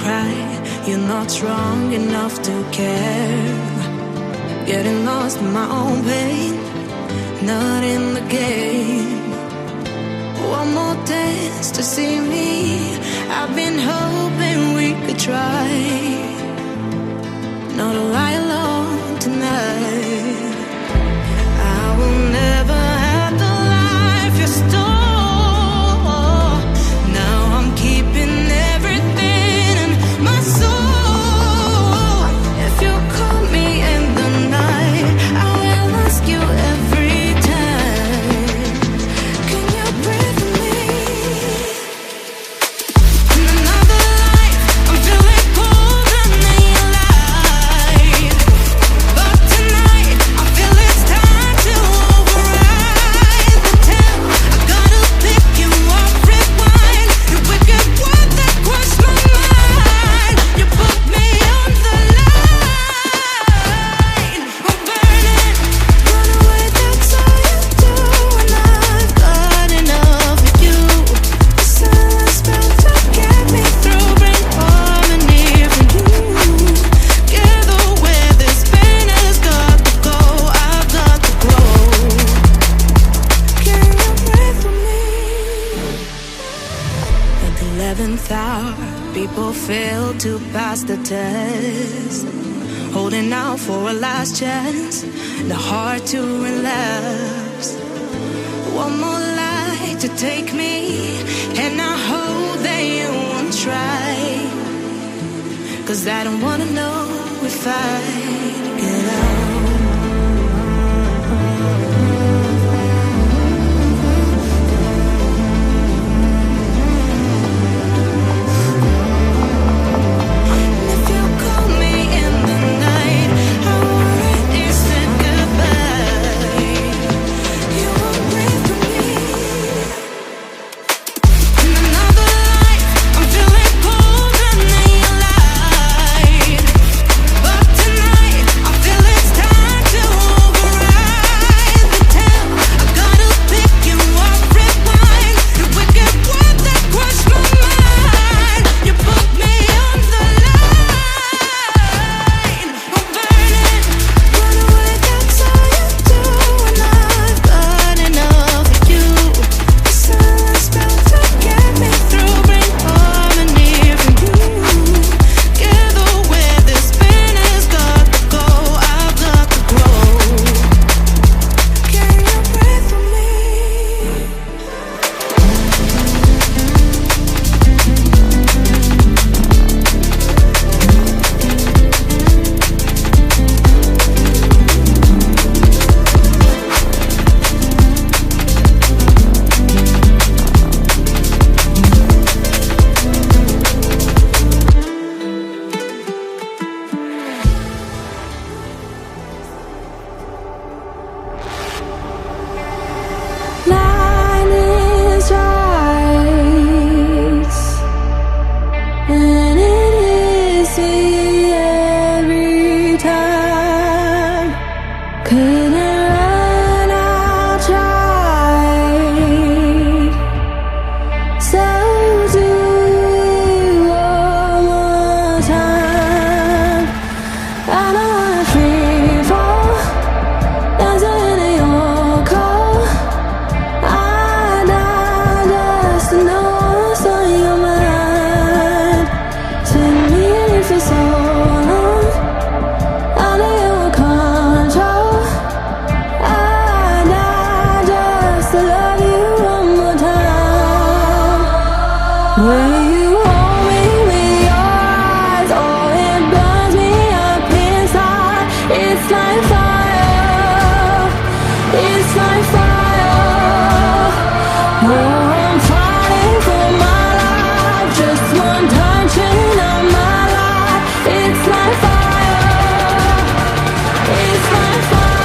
cry. You're not strong enough to care. Getting lost in my own pain, not in the game. One more dance to see me. I've been hoping we could try. Not a lie alone tonight. I will never have the life you stole. Now I'm keeping everything in my soul. If you call me in the night, I will ask you every time. Can you breathe with me? In another life, I'm feeling cold and then light. But tonight, I feel it's time to override the temp. I gotta pick you up, rewind. Your wicked word that crushed my mind. You put me on the line. I'm burning, run away, that's all you do. And I've got enough of you. The silence spell to get me through, bring harmony for you. Together where this pain has got to go, I've got to grow. Can you breathe with me? At the 11th hour, people fail to pass the test. Holding out for a last chance, the heart to relapse. One more light to take me, and I hope that you won't try. 'Cause I don't wanna know if I get out. If you call me in the night, I already said goodbye. You won't breathe with me. In another life, I'm feeling cold and then light. But tonight, I feel it's time to override the temp. I gotta pick you up, rewind. Your wicked word that crushed my mind. You put me on the line. I'm burning, run away, that's all you do. And I've got enough of you. The silence spell to get me through, bring harmony for you. Together where this pain has got to go, I've got to grow. Can you breathe with me? Line is right, and it is me every time. Couldn't run out, tried. So do it one more time. I don't wanna free fall, dancing in your cold. I just know what's on your mind. Spin me for so long, out of your control. I just love you one more time. When you hold me with your eyes, oh, it burns me up inside. It's like fire, it's like fire. Oh, I'm fighting for my life, just one touching of my life. It's like fire, it's like fire.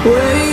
Where